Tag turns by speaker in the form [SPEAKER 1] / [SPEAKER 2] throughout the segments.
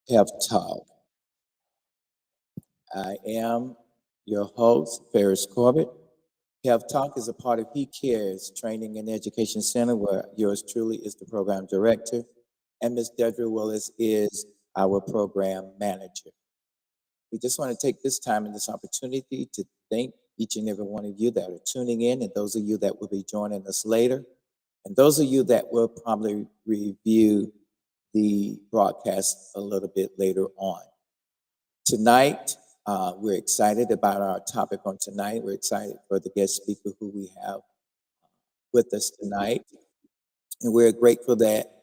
[SPEAKER 1] Health Talk. I am your host, Ferris Corbett. Health Talk is a part of He Cares Training and Education Center, where yours truly is the program director, and Ms. Deidre Willis is our program manager. We just want to take this time and this opportunity to thank each and every one of you that are tuning in, and those of you that will be joining us later, and those of you that will probably review the broadcast a little bit later on. Tonight, we're excited about our topic on tonight. We're excited for the guest speaker who we have with us tonight. And we're grateful that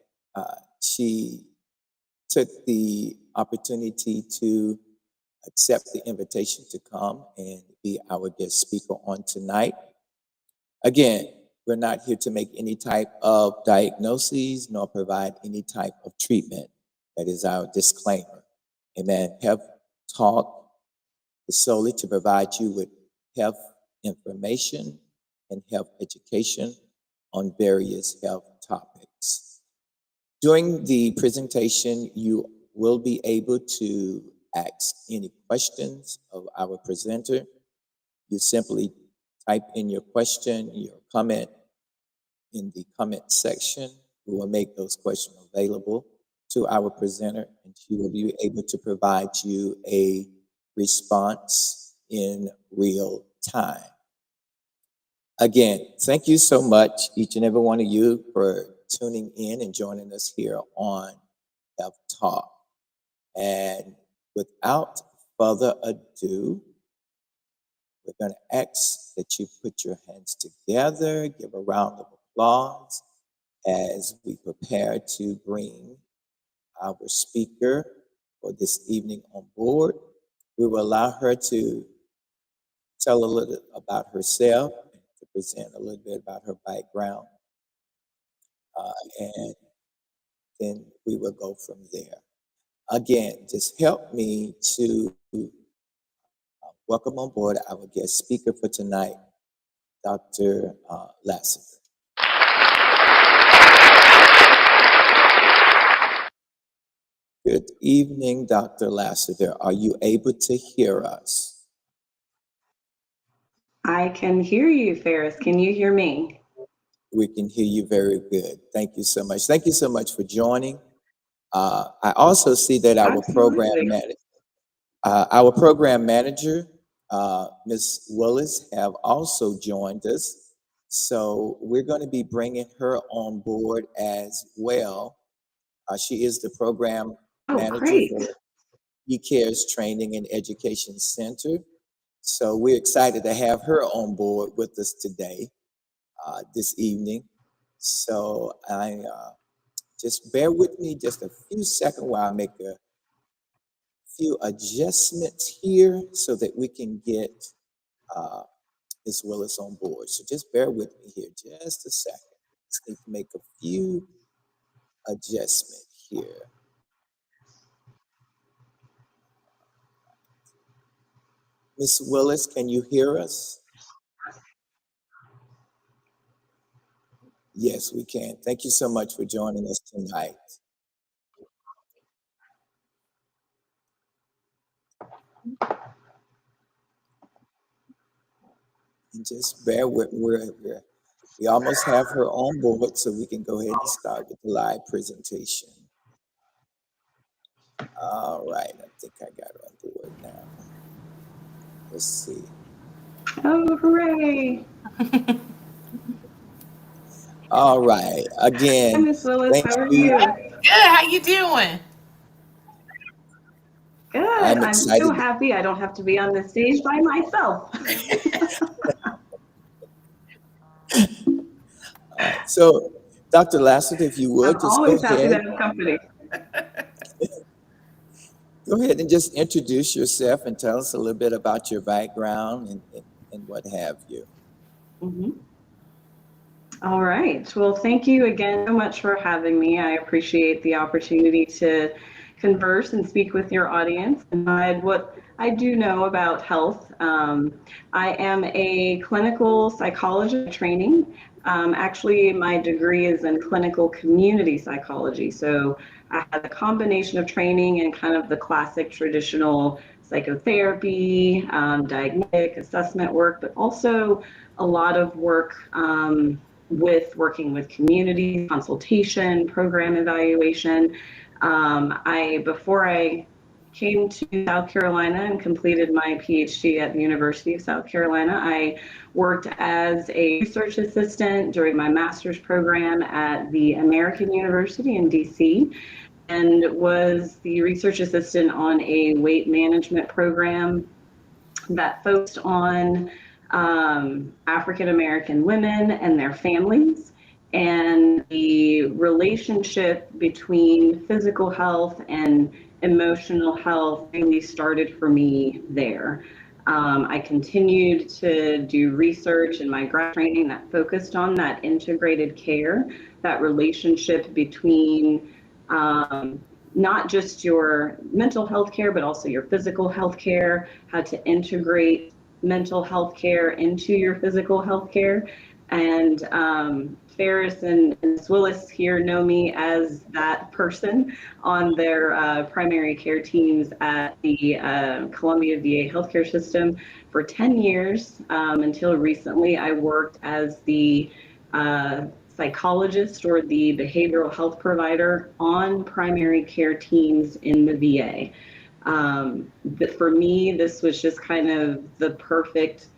[SPEAKER 1] she took the opportunity to accept the invitation to come and be our guest speaker on tonight. Again, we're not here to make any type of diagnoses nor provide any type of treatment. That is our disclaimer. Amen. Health Talk is solely to provide you with health information and health education on various health topics. During the presentation, you will be able to ask any questions of our presenter. You simply type in your question, your comment in the comment section. We will make those questions available to our presenter, and she will be able to provide you a response in real time. Again, thank you so much, each and every one of you, for tuning in and joining us here on Health Talk. And without further ado, we're going to ask that you put your hands together, give a round of applause as we prepare to bring our speaker for this evening on board. We will allow her to tell a little about herself, to present a little bit about her background, and then we will go from there. Again, just help me to welcome on board our guest speaker for tonight, Dr. Lassiter. Good evening, Dr. Lassiter. Are you able to hear us?
[SPEAKER 2] I can hear you, Ferris. Can you hear me?
[SPEAKER 1] We can hear you very good. Thank you so much. Thank you so much for joining. I also see that our program manager, Ms. Willis, have also joined us. So we're going to be bringing her on board as well. She is the program manager for He Cares Training and Education Center. So we're excited to have her on board with us today, this evening. So just bear with me just a few seconds while I make a few adjustments here so that we can get Ms. Willis on board. So just bear with me here just a second. Just need to make a few adjustments here. Ms. Willis, can you hear us? Yes, we can. Thank you so much for joining us tonight. And just bear with we almost have her on board, so we can go ahead and start with the live presentation. All right, I think I got her on board now. Let's see.
[SPEAKER 2] Oh, hooray!
[SPEAKER 1] All right, again.
[SPEAKER 2] Hi, Ms. Willis. How are you?
[SPEAKER 3] Good. How you doing?
[SPEAKER 2] Good. I'm so happy I don't have to be on the stage by myself.
[SPEAKER 1] So, Dr. Lassiter, if you would,
[SPEAKER 2] I'm always happy to have company.
[SPEAKER 1] Go ahead and just introduce yourself and tell us a little bit about your background and what have you.
[SPEAKER 2] Mm-hmm. All right. Well, thank you again so much for having me. I appreciate the opportunity to converse and speak with your audience and provide what I do know about health. I am a clinical psychologist training. Actually, my degree is in clinical community psychology. So I had a combination of training and kind of the classic traditional psychotherapy, diagnostic assessment work, but also a lot of work with working with community consultation, program evaluation. Before I came to South Carolina and completed my PhD at the University of South Carolina, I worked as a research assistant during my master's program at the American University in DC, and was the research assistant on a weight management program that focused on African American women and their families, and the relationship between physical health and emotional health really started for me there. I continued to do research in my grad training that focused on that integrated care, that relationship between not just your mental health care, but also your physical health care, how to integrate mental health care into your physical health care. And Ferris and Willis here know me as that person on their primary care teams at the Columbia VA healthcare system for 10 years. Until recently, I worked as the psychologist or the behavioral health provider on primary care teams in the VA. But for me, this was just kind of the perfect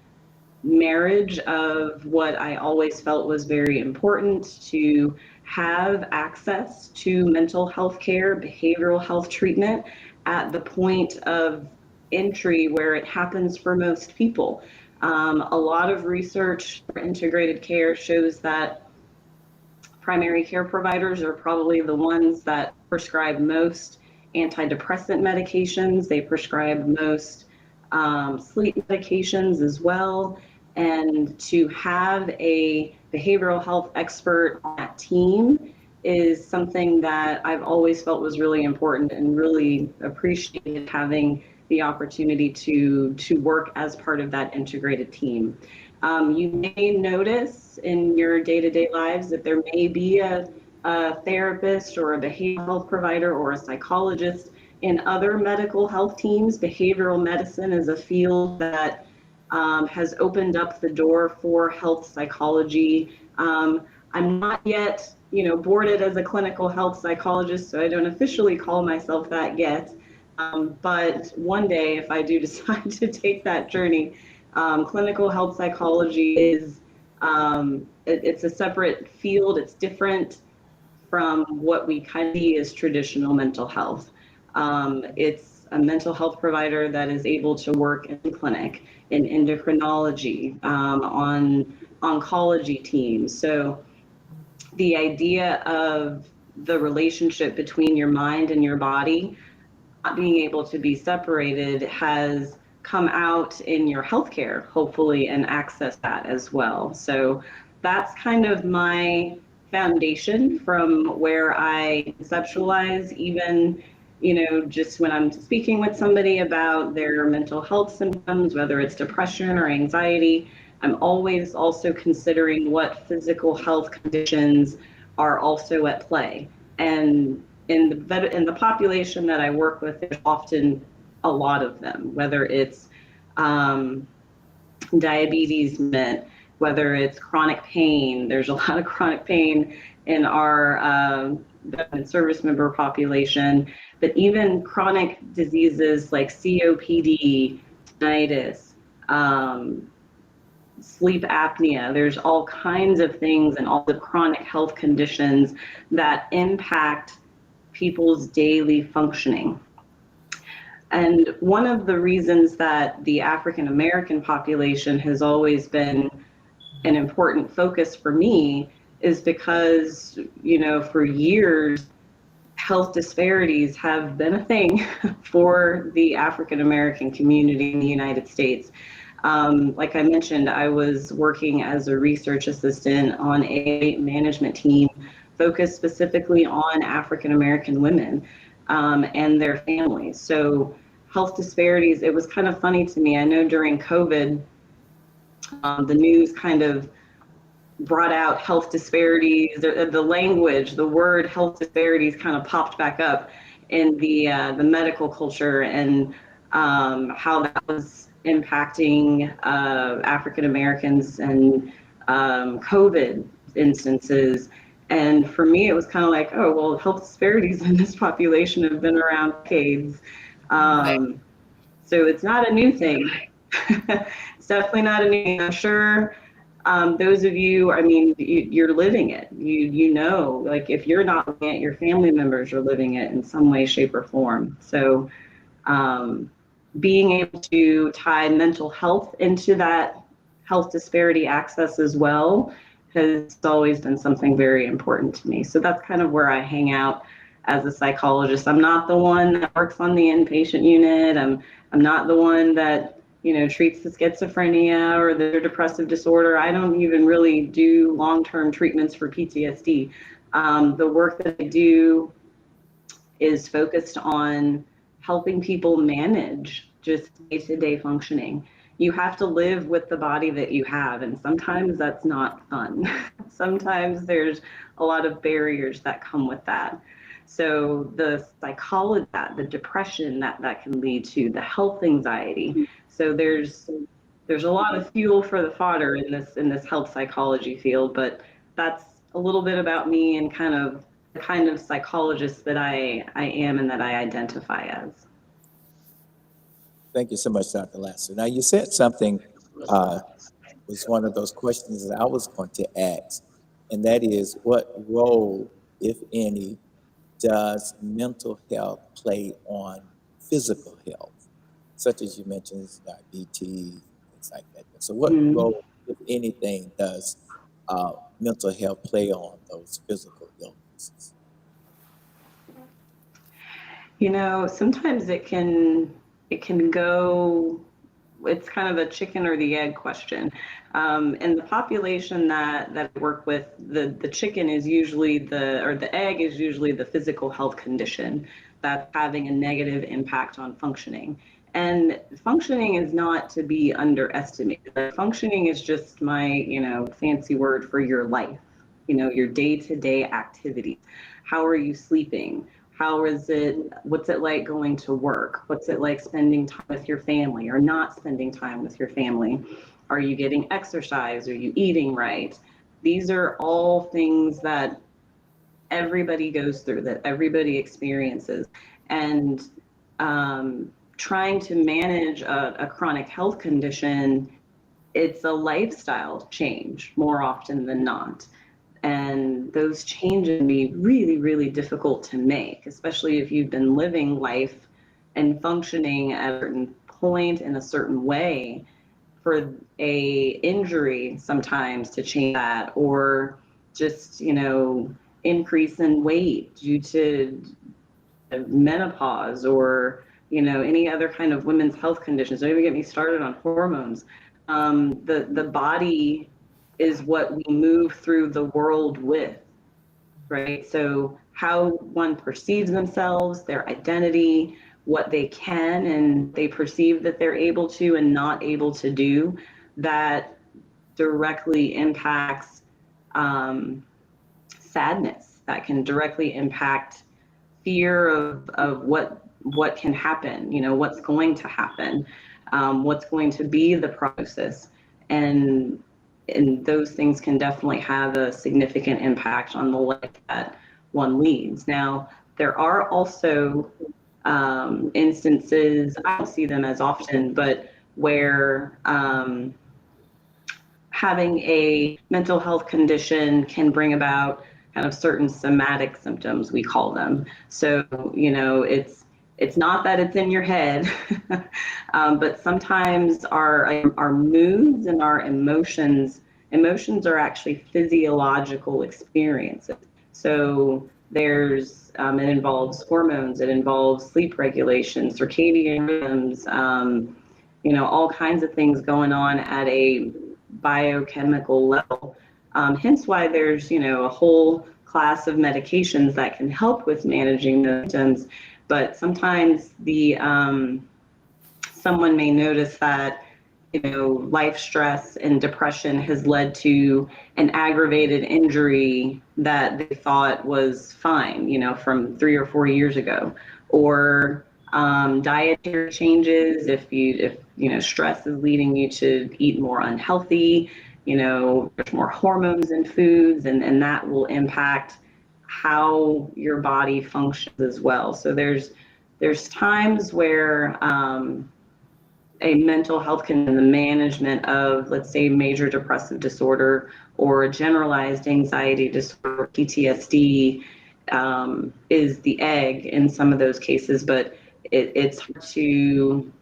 [SPEAKER 2] marriage of what I always felt was very important: to have access to mental health care, behavioral health treatment at the point of entry where it happens for most people. A lot of research for integrated care shows that primary care providers are probably the ones that prescribe most antidepressant medications. They prescribe most sleep medications as well. And to have a behavioral health expert on that team is something that I've always felt was really important, and really appreciated having the opportunity to work as part of that integrated team. You may notice in your day-to-day lives that there may be a therapist or a behavioral health provider or a psychologist in other medical health teams. Behavioral medicine is a field that has opened up the door for health psychology. I'm not yet, boarded as a clinical health psychologist, so I don't officially call myself that yet. But one day, if I do decide to take that journey, clinical health psychology is it's a separate field. It's different from what we kind of see as traditional mental health. It's a mental health provider that is able to work in clinic, in endocrinology, on oncology teams. So the idea of the relationship between your mind and your body not being able to be separated has come out in your healthcare, hopefully, and access that as well. So that's kind of my foundation from where I conceptualize, even, just when I'm speaking with somebody about their mental health symptoms, whether it's depression or anxiety, I'm always also considering what physical health conditions are also at play. And in the population that I work with, there's often a lot of them, whether it's diabetes, whether it's chronic pain. There's a lot of chronic pain in our veteran service member population, but even chronic diseases like COPD, tinnitus, sleep apnea. There's all kinds of things and all the chronic health conditions that impact people's daily functioning. And one of the reasons that the African American population has always been an important focus for me is because, for years, health disparities have been a thing for the African American community in the United States. Like I mentioned, I was working as a research assistant on a management team focused specifically on African American women and their families. So health disparities, it was kind of funny to me. I know during COVID, the news kind of brought out health disparities. The language, the word health disparities kind of popped back up in the medical culture, and how that was impacting African Americans and COVID instances. And for me, it was kind of like, oh, well, health disparities in this population have been around decades.
[SPEAKER 3] Right.
[SPEAKER 2] So it's not a new thing. It's definitely not a new thing. I'm sure those of you, I mean, you're living it. You know, like if you're not living it, your family members are living it in some way, shape, or form. So being able to tie mental health into that health disparity access as well has always been something very important to me. So that's kind of where I hang out as a psychologist. I'm not the one that works on the inpatient unit. I'm not the one that, you know, treats the schizophrenia or the depressive disorder. I don't even really do long-term treatments for PTSD. The work that I do is focused on helping people manage just day-to-day functioning. You have to live with the body that you have, and sometimes that's not fun. Sometimes there's a lot of barriers that come with that. So the psychology, the depression that can lead to, the health anxiety. So there's a lot of fuel for the fodder in this health psychology field, but that's a little bit about me and kind of the kind of psychologist that I am and that I identify as.
[SPEAKER 1] Thank you so much, Dr. Lasser. Now, you said something was one of those questions that I was going to ask, and that is, what role, if any, does mental health play on physical health, such as you mentioned, diabetes, things like that. So what
[SPEAKER 2] Mm.
[SPEAKER 1] role, if anything, does mental health play on those physical illnesses?
[SPEAKER 2] You know, sometimes it can go, it's kind of a chicken or the egg question. And the population that I work with, the chicken is usually or the egg is usually the physical health condition that's having a negative impact on functioning. And functioning is not to be underestimated. Functioning is just my, you know, fancy word for your life, you know, your day-to-day activities. How are you sleeping? How is it, what's it like going to work? What's it like spending time with your family or not spending time with your family? Are you getting exercise? Are you eating right? These are all things that everybody goes through, that everybody experiences. And trying to manage a chronic health condition, it's a lifestyle change more often than not. And those changes can be really, really difficult to make, especially if you've been living life and functioning at a certain point in a certain way. For a injury sometimes to change that, or just, you know, increase in weight due to menopause, or, you know, any other kind of women's health conditions. Don't even get me started on hormones. The body is what we move through the world with, right? So how one perceives themselves, their identity, what they can and they perceive that they're able to and not able to do, that directly impacts sadness, that can directly impact fear of what can happen, you know, what's going to happen, what's going to be the prognosis. And those things can definitely have a significant impact on the life that one leads. Now, there are also instances, I don't see them as often, but where having a mental health condition can bring about kind of certain somatic symptoms, we call them. So, you know, it's not that it's in your head, but sometimes our moods and our emotions are actually physiological experiences. So there's it involves hormones, it involves sleep regulation, circadian rhythms, you know, all kinds of things going on at a biochemical level. Hence why there's, you know, a whole class of medications that can help with managing the symptoms. But sometimes someone may notice that life stress and depression has led to an aggravated injury that they thought was fine, from 3 or 4 years ago, or dietary changes. If stress is leading you to eat more unhealthy, there's more hormones in foods, and that will impact how your body functions as well. So there's times where a mental health condition, the management of, let's say, major depressive disorder or generalized anxiety disorder, PTSD, is the egg in some of those cases, but it's hard to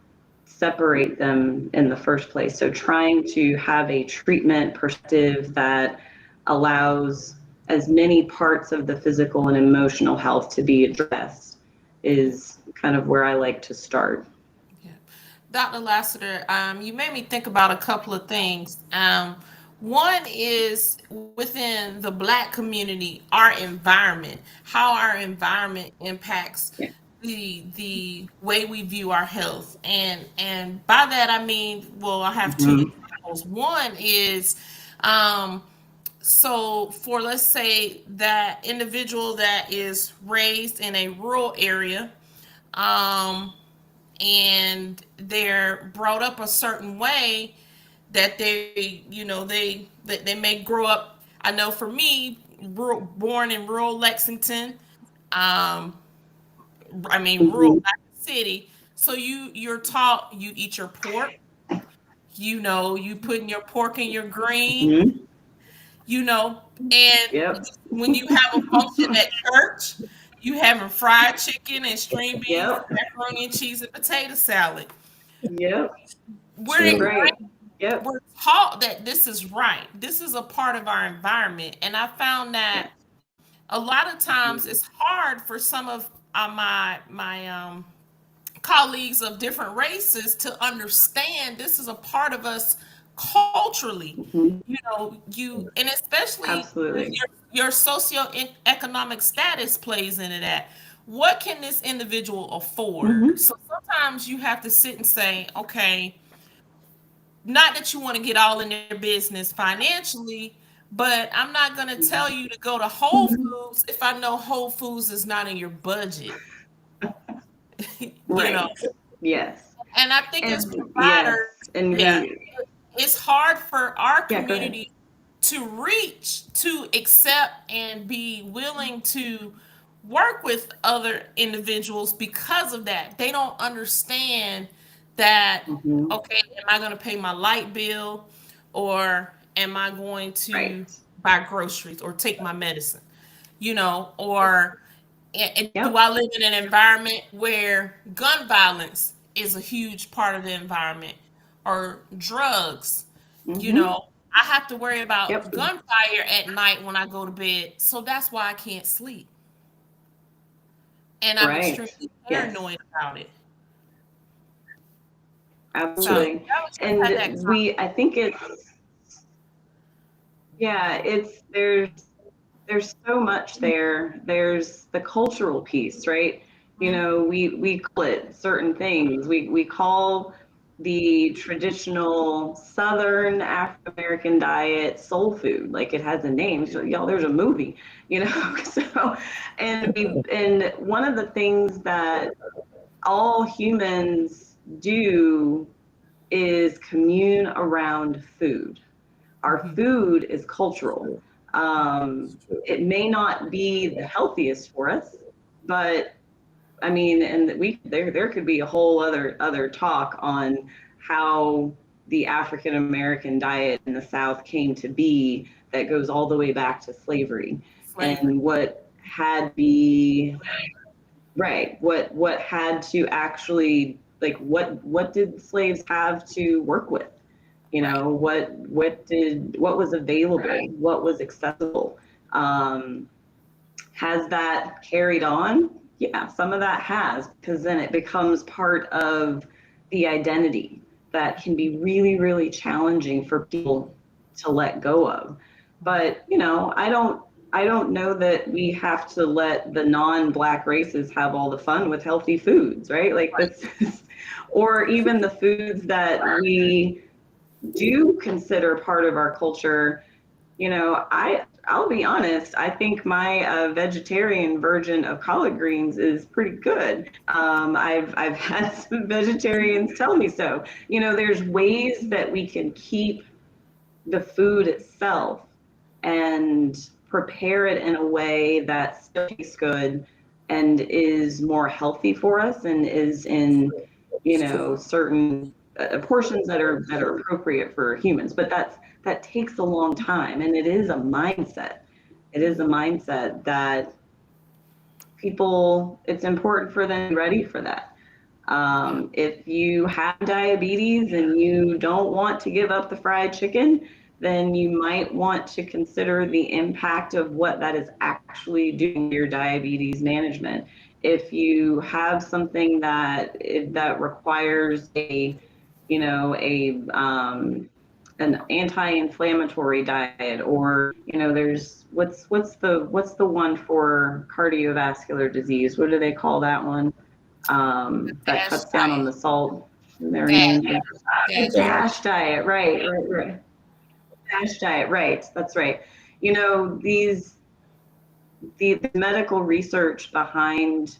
[SPEAKER 2] separate them in the first place. So trying to have a treatment perspective that allows as many parts of the physical and emotional health to be addressed is kind of where I like to start.
[SPEAKER 3] Yeah. Dr. Lassiter, you made me think about a couple of things. One is within the Black community, our environment, how our environment impacts
[SPEAKER 2] Yeah.
[SPEAKER 3] the way we view our health, and by that I mean, well, I have two
[SPEAKER 2] Mhm.
[SPEAKER 3] examples. One is, so for, let's say, that individual that is raised in a rural area, um, and they're brought up a certain way, that they may grow up. I know for me, born in rural Lexington, um, I mean rural
[SPEAKER 2] Mhm.
[SPEAKER 3] city. So you're taught, you eat your pork. You putting your pork in your green.
[SPEAKER 2] Mhm.
[SPEAKER 3] You know, and
[SPEAKER 2] Yep.
[SPEAKER 3] when you have a function at church, you having fried chicken and string beans,
[SPEAKER 2] Yep.
[SPEAKER 3] macaroni and cheese, and potato salad.
[SPEAKER 2] Yep.
[SPEAKER 3] We're
[SPEAKER 1] True.
[SPEAKER 3] ingrained,
[SPEAKER 2] Right. Yep.
[SPEAKER 3] we're taught that this is right. This is a part of our environment, and I found that a lot of times it's hard for some of my colleagues of different races to understand this is a part of us culturally.
[SPEAKER 2] Mhm.
[SPEAKER 3] And especially
[SPEAKER 2] Absolutely.
[SPEAKER 3] your socioeconomic status plays into that. What can this individual afford?
[SPEAKER 2] Mhm.
[SPEAKER 3] So sometimes you have to sit and say, okay, not that you want to get all in their business financially, but I'm not going to tell you to go to Whole Foods if I know Whole Foods is not in your budget. you know
[SPEAKER 2] Right. Yes.
[SPEAKER 3] and I think as
[SPEAKER 2] And yes.
[SPEAKER 3] providers,
[SPEAKER 2] And
[SPEAKER 3] yeah,
[SPEAKER 2] we,
[SPEAKER 3] it's hard for our
[SPEAKER 2] yeah, go ahead.
[SPEAKER 3] community to reach, to accept, and be willing to work with other individuals because of that. They don't understand that,
[SPEAKER 2] Mhm.
[SPEAKER 3] okay, am I going to pay my light bill, or am I going to
[SPEAKER 2] Right.
[SPEAKER 3] buy groceries or take my medicine? Or do
[SPEAKER 2] Yep.
[SPEAKER 3] I live in an environment where gun violence is a huge part of the environment, or drugs?
[SPEAKER 2] Mhm.
[SPEAKER 3] I have to worry about
[SPEAKER 2] Yep.
[SPEAKER 3] gunfire at night when I go to bed, so that's why I can't sleep, and I'm
[SPEAKER 2] Right.
[SPEAKER 3] extremely
[SPEAKER 2] Yes.
[SPEAKER 3] paranoid about it. So
[SPEAKER 2] Absolutely.
[SPEAKER 3] I was just had
[SPEAKER 2] And
[SPEAKER 3] that comment.
[SPEAKER 2] I think yeah, there's so much there. There's the cultural piece, right? We call it certain things. We call the traditional Southern African American diet soul food, like it has a name. So, y'all, there's a movie, So, and one of the things that all humans do is commune around food. Our
[SPEAKER 3] Mhm.
[SPEAKER 2] food is cultural.
[SPEAKER 1] True.
[SPEAKER 2] Um,
[SPEAKER 1] It's true.
[SPEAKER 2] it may not be the healthiest for us, but I mean, and there could be a whole other talk on how the African American diet in the South came to be, that goes all the way back to slavery,
[SPEAKER 3] Slavery.
[SPEAKER 2] and what had be right, what had to actually, like, what did slaves have to work with?
[SPEAKER 3] Right.
[SPEAKER 2] What was available, what was accessible. um, has that carried on? Yeah, some of that has, because then it becomes part of the identity that can be really, really challenging for people to let go of. But I don't know that we have to let the non-black races have all the fun with healthy foods, right? Like
[SPEAKER 3] Right.
[SPEAKER 2] this is, or even the foods that we do consider part of our culture, I'll be honest. I think my vegetarian version of collard greens is pretty good. I've had some vegetarians tell me so. There's ways that we can keep the food itself and prepare it in a way that still tastes good and is more healthy for us and is in certain portions that are appropriate for humans. But that takes a long time, and it is a mindset. It is a mindset that people, it's important for them to be ready for that. If you have diabetes and you don't want to give up the fried chicken, then you might want to consider the impact of what that is actually doing to your diabetes management. If you have something that requires an anti-inflammatory diet, or there's what's the one for cardiovascular disease? What do they call that one? That
[SPEAKER 3] Dash
[SPEAKER 2] cuts down on
[SPEAKER 3] diet.
[SPEAKER 2] the salt in their
[SPEAKER 3] Dash.
[SPEAKER 2] name. The
[SPEAKER 3] Dash.
[SPEAKER 2] DASH diet, right. DASH diet, right. That's right. The medical research behind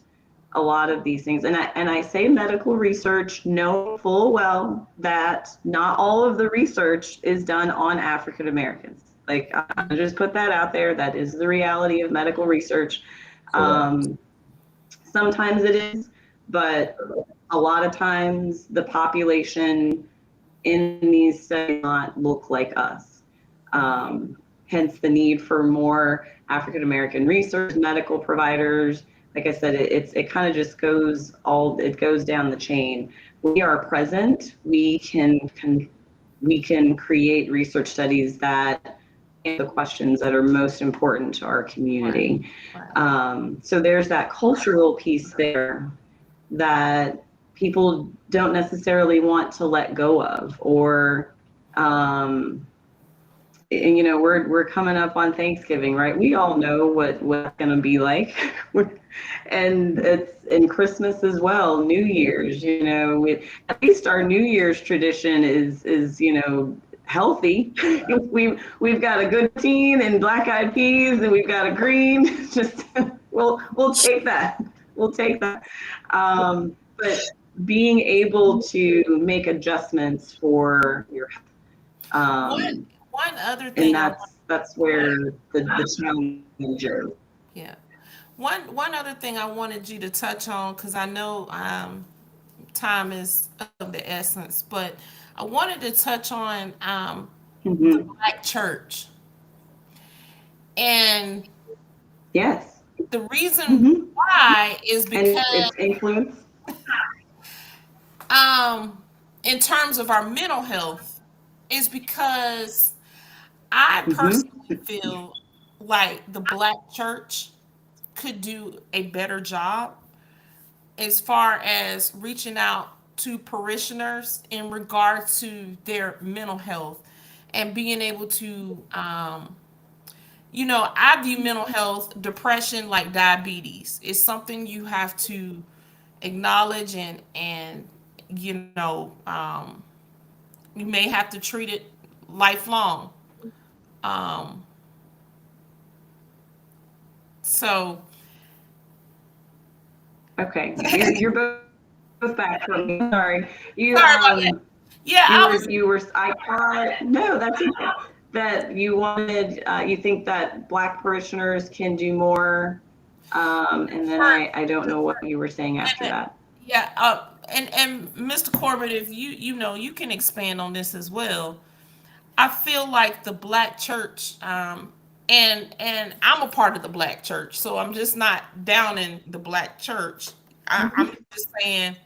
[SPEAKER 2] a lot of these things, and I say medical research, know full well that not all of the research is done on African Americans. Like, I just put that out there. That is the reality of medical research. Um, Sometimes it is, but a lot of times the population in these studies not look like us. Hence the need for more African American research, medical providers. Like I said, it kind of just it goes down the chain. We are present. We can create research studies that answer the questions that are most important to our community. So there's that cultural piece there that people don't necessarily want to let go of, or we're coming up on Thanksgiving, right? We all know what's going to be like. And Christmas as well, New Year's, at least our New Year's tradition is healthy. We've got a good teen and black eyed peas, and we've got a green. Just we'll take that. We'll take that. But being able to make adjustments for your health.
[SPEAKER 3] One other
[SPEAKER 2] And
[SPEAKER 3] thing
[SPEAKER 2] that's where the challenge is.
[SPEAKER 3] yeah. One other thing I wanted you to touch on, because I know time is of the essence, but I wanted to touch on the
[SPEAKER 2] Hmm.
[SPEAKER 3] Black church. And
[SPEAKER 2] Yes.
[SPEAKER 3] the reason
[SPEAKER 2] Hmm.
[SPEAKER 3] why is
[SPEAKER 2] And
[SPEAKER 3] because
[SPEAKER 2] its influence.
[SPEAKER 3] um in terms of our mental health is because I
[SPEAKER 2] Hmm.
[SPEAKER 3] personally feel like the Black church could do a better job as far as reaching out to parishioners in regard to their mental health and being able to I view mental health, depression, like diabetes. It's something you have to acknowledge, and you may have to treat it lifelong. Um, so
[SPEAKER 2] Okay. You're both back from me. Sorry. You
[SPEAKER 3] sorry about that. Yeah,
[SPEAKER 2] you
[SPEAKER 3] I
[SPEAKER 2] were
[SPEAKER 3] was.
[SPEAKER 2] you were I caught no, that's okay. That you think that Black parishioners can do more. And then I don't know what you were saying after that.
[SPEAKER 3] Yeah, and Mr. Corbett, if you can expand on this as well. I feel like the Black church, and I'm a part of the Black church, so I'm just not down in the Black church. I'm
[SPEAKER 2] Mhm.
[SPEAKER 3] just saying,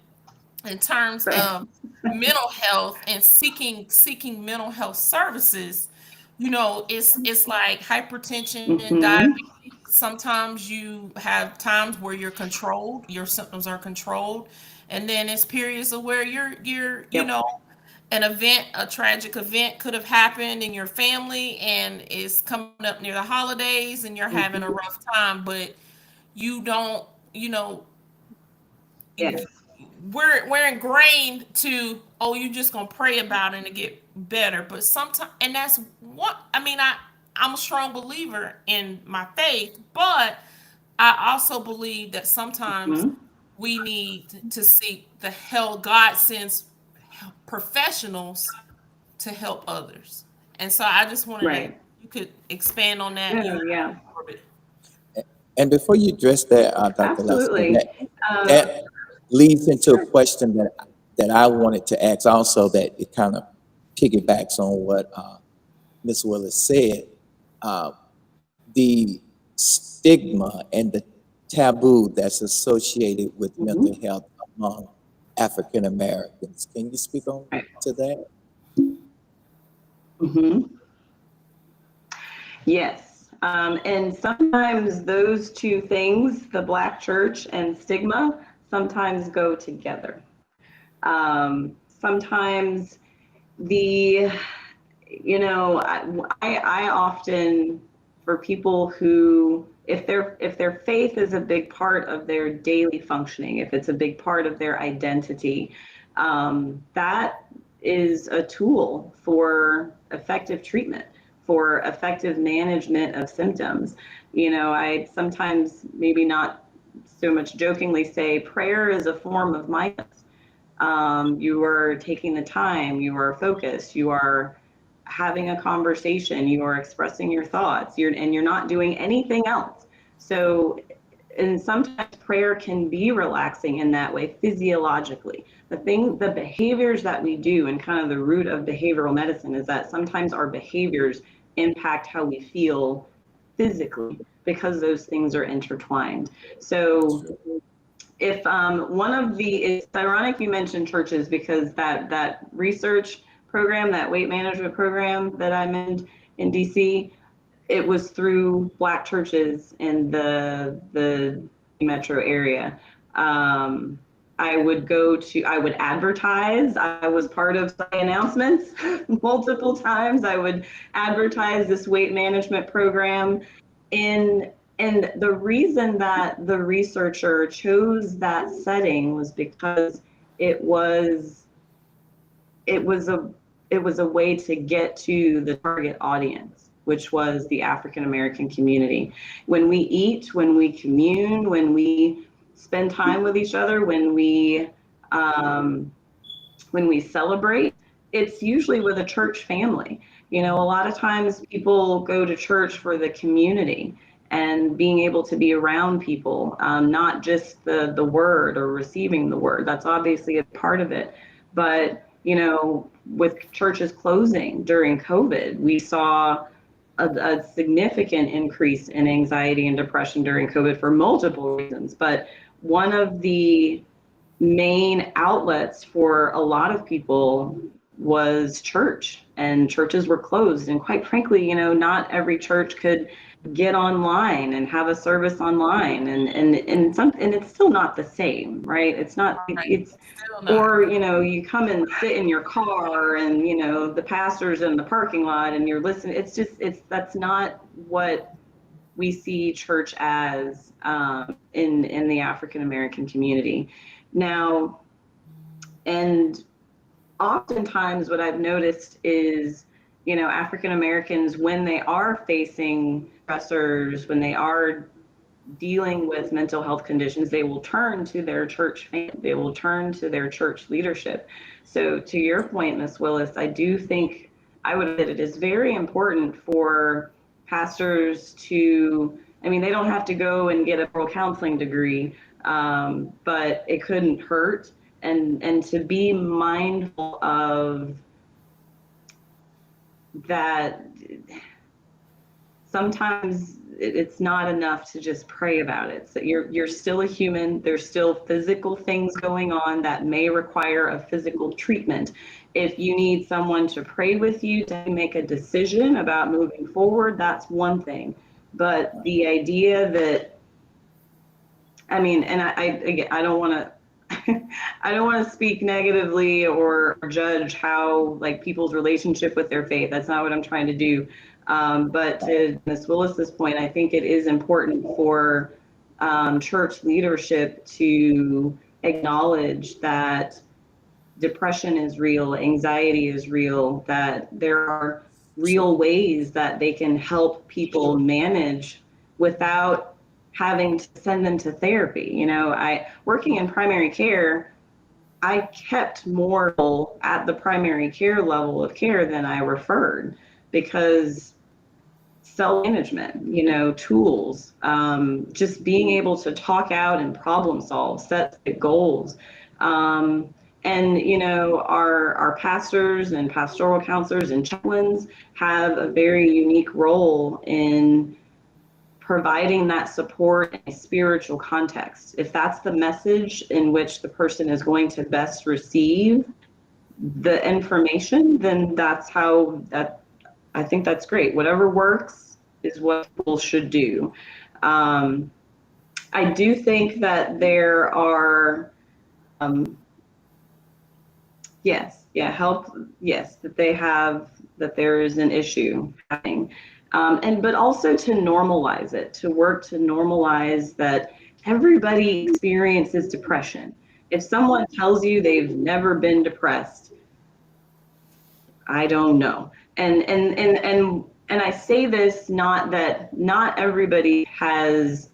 [SPEAKER 3] in terms
[SPEAKER 2] Right.
[SPEAKER 3] of mental health and seeking mental health services, it's like hypertension,
[SPEAKER 2] Hmm.
[SPEAKER 3] diabetes. Sometimes you have times where you're controlled, your symptoms are controlled, and then it's periods of where you're
[SPEAKER 2] Yep.
[SPEAKER 3] an event, a tragic event could have happened in your family, and it's coming up near the holidays and you're having a
[SPEAKER 2] Hmm.
[SPEAKER 3] rough time, but you don't, you know, you,
[SPEAKER 2] Yes.
[SPEAKER 3] we're ingrained to, oh, you just gonna pray about it and get better. But sometimes, and that's what I mean. I'm a strong believer in my faith, but I also believe that sometimes
[SPEAKER 2] Mhm.
[SPEAKER 3] we need to seek the help. God sends professionals to help others, and so I just wanted to,
[SPEAKER 2] Right.
[SPEAKER 3] you could expand on that, you
[SPEAKER 2] No,
[SPEAKER 3] and
[SPEAKER 2] yeah,
[SPEAKER 3] Corbett.
[SPEAKER 1] And before you address that, Dr. Lester,
[SPEAKER 2] absolutely. Um,
[SPEAKER 1] that leads into a
[SPEAKER 2] sure.
[SPEAKER 1] question that I wanted to ask also, that it kind of piggybacks on what Ms. Willis said. Uh, the stigma and the taboo that's associated with mental
[SPEAKER 2] Mhm.
[SPEAKER 1] health among African Americans. Can you speak on
[SPEAKER 2] Right.
[SPEAKER 1] to that?
[SPEAKER 2] Mhm. Yes. And sometimes those two things, the Black church and stigma, sometimes go together. Sometimes the, I often, for people who, if their faith is a big part of their daily functioning, if it's a big part of their identity, that is a tool for effective treatment, for effective management of symptoms. I sometimes, maybe not so much jokingly, say prayer is a form of mindfulness. You are taking the time, you are focused, you are having a conversation, you are expressing your thoughts, and you're not doing anything else. So, and sometimes prayer can be relaxing in that way physiologically. The behaviors that we do, and kind of the root of behavioral medicine, is that sometimes our behaviors impact how we feel physically, because those things are intertwined. So if one of the, it's ironic you mentioned churches, because that research program, that weight management program that I'm in DC, it was through Black churches in the metro area. um, I would advertise. I was part of some announcements multiple times. I would advertise this weight management program in, and the reason that the researcher chose that setting was because it was it was a it was a way to get to the target audience, which was the African American community. When we eat, when we commune, when we spend time with each other, um, when we celebrate, it's usually with a church family. A lot of times people go to church for the community and being able to be around people, not just the word or receiving the word. That's obviously a part of it. But, with churches closing during COVID, we saw a significant increase in anxiety and depression during COVID for multiple reasons. But one of the main outlets for a lot of people was church, and churches were closed. And quite frankly, not every church could get online and have a service online, and it's still not the same, right? It's not,
[SPEAKER 3] Right.
[SPEAKER 2] it's,
[SPEAKER 3] Still not.
[SPEAKER 2] or you come and sit in your car, and the pastor's in the parking lot and you're listening. That's not what we see church as, in the African American community now. And oftentimes what I've noticed is, African Americans, when they are facing stressors, when they are dealing with mental health conditions, they will turn to their church family, they will turn to their church leadership. So to your point, Ms. Willis, I do think, I would say, it is very important for pastors to, I mean, they don't have to go and get a full counseling degree, but it couldn't hurt. And to be mindful of that, sometimes it's not enough to just pray about it. So you're still a human. There's still physical things going on that may require a physical treatment. If you need someone to pray with you to make a decision about moving forward, that's one thing. But the idea that, I mean, and again, I don't want to I don't want to speak negatively or judge how, like, people's relationship with their faith. That's not what I'm trying to do. But to Ms. Willis's point, I think it is important for church leadership to acknowledge that depression is real, anxiety is real, that there are real ways that they can help people manage without having to send them to therapy. You know, working in primary care, I kept more at the primary care level of care than I referred, because self-management, you know, tools, just being able to talk out and problem solve, set goals. And, you know, our pastors and pastoral counselors and chaplains have a very unique role in providing that support in a spiritual context. If that's the message in which the person is going to best receive the information, then that's how that, I think that's great. Whatever works is what people should do. I do think that there are, help, yes, that they have, that there is an issue happening. But also to normalize it, to work to normalize that everybody experiences depression. If someone tells you they've never been depressed, I don't know. And I say this, not that not everybody has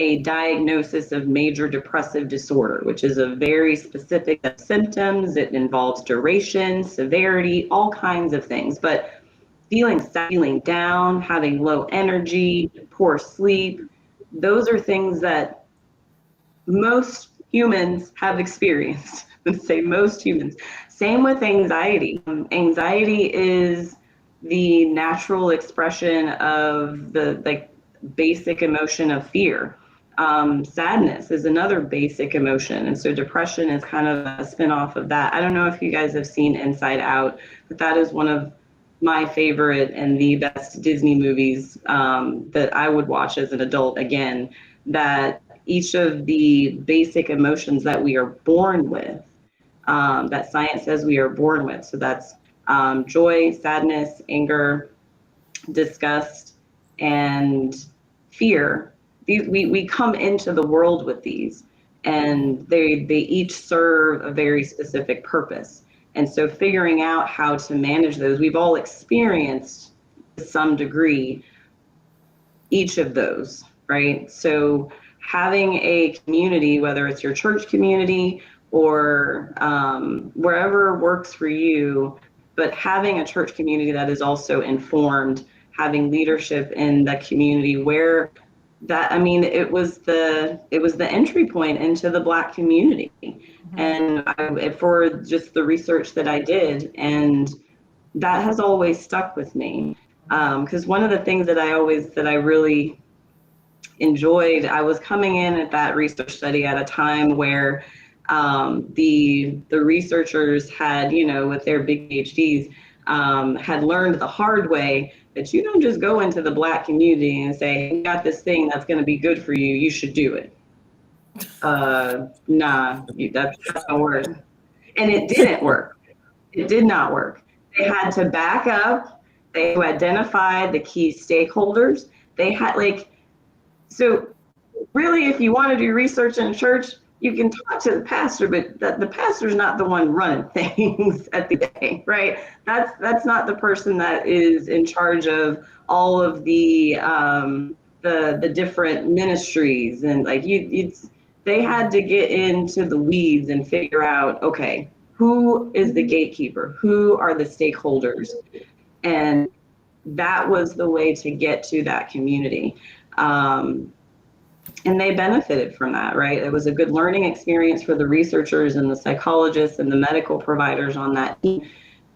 [SPEAKER 2] a diagnosis of major depressive disorder, which is a very specific symptoms. It involves duration, severity, all kinds of things. But feeling down, having low energy, poor sleep, those are things that most humans have experienced. Let's say most humans. Same with anxiety. Anxiety is the natural expression of the basic emotion of fear. Sadness is another basic emotion. And so depression is kind of a spin-off of that. I don't know if you guys have seen Inside Out, but that is one of my favorite and the best Disney movies that I would watch as an adult again, that each of the basic emotions that we are born with, that science says we are born with. So that's joy, sadness, anger, disgust, and fear. We come into the world with these, and they each serve a very specific purpose. And so figuring out how to manage those, we've all experienced to some degree each of those, right? So having a community, whether it's your church community or wherever works for you, but having a church community that is also informed, having leadership in the community where that, I mean, it was the entry point into the Black community. And for just the research that I did, and that has always stuck with me. Because one of the things that I really enjoyed, I was coming in at that research study at a time where the researchers had, you know, with their big PhDs, had learned the hard way that you don't just go into the Black community and say, hey, you got this thing that's going to be good for you, you should do it. Nah, that's not gonna work. And it didn't work. It did not work. They had to back up. They identified the key stakeholders. They had so really, if you want to do research in a church, you can talk to the pastor, but the pastor's not the one running things at the day, right? That's not the person that is in charge of all of the different ministries, and they had to get into the weeds and figure out, okay, who is the gatekeeper? Who are the stakeholders? And that was the way to get to that community. And they benefited from that, right? It was a good learning experience for the researchers and the psychologists and the medical providers on that team.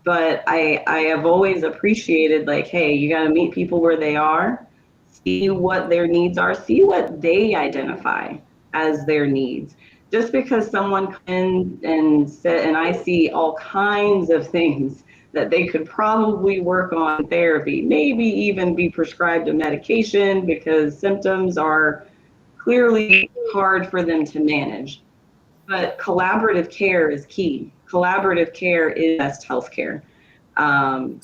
[SPEAKER 2] But I have always appreciated, hey, you got to meet people where they are, see what their needs are, see what they identify as their needs. Just because someone comes in and said, and I see all kinds of things that they could probably work on therapy, maybe even be prescribed a medication because symptoms are clearly hard for them to manage. But collaborative care is key. Collaborative care is best healthcare. And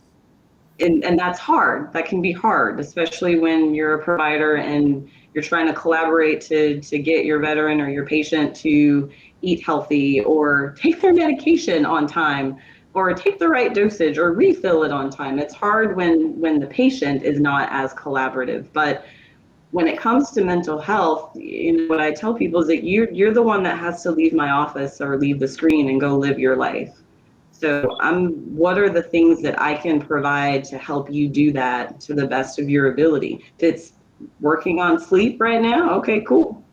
[SPEAKER 2] that's hard. That can be hard, especially when you're a provider and you're trying to collaborate to get your veteran or your patient to eat healthy or take their medication on time or take the right dosage or refill it on time. It's hard when the patient is not as collaborative. But when it comes to mental health, what I tell people is that you're the one that has to leave my office or leave the screen and go live your life. So what are the things that I can provide to help you do that to the best of your ability? If it's working on sleep right now, okay, cool.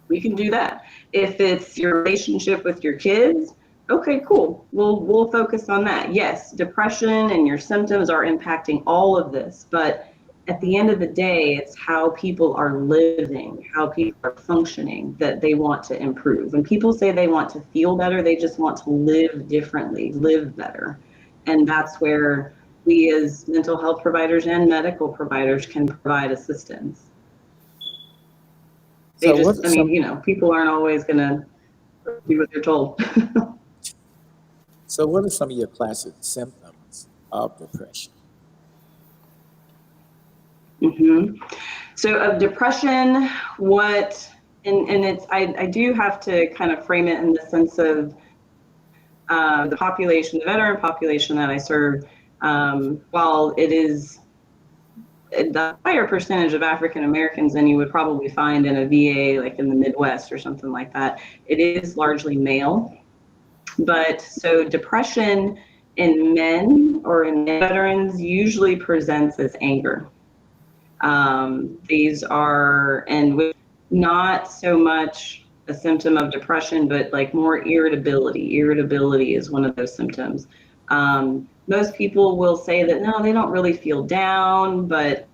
[SPEAKER 2] We can do that. If it's your relationship with your kids, okay, cool. We'll focus on that. Yes, depression and your symptoms are impacting all of this, but at the end of the day, it's how people are living, how people are functioning that they want to improve. When people say they want to feel better, they just want to live differently, live better. And that's where we as mental health providers and medical providers can provide assistance. They
[SPEAKER 1] So what
[SPEAKER 2] just,
[SPEAKER 1] are some
[SPEAKER 2] people aren't always going to do what they're told.
[SPEAKER 1] so what are some of your classic symptoms of depression?
[SPEAKER 2] hmm So of depression, and I do have to kind of frame it in the sense of the population, the veteran population that I serve, while it is the higher percentage of African Americans than you would probably find in a VA, like in the Midwest or something like that, it is largely male. But so depression in men or in veterans usually presents as anger. These are, and with not so much a symptom of depression, but like more irritability. Irritability is one of those symptoms. Most people will say that no, they don't really feel down, but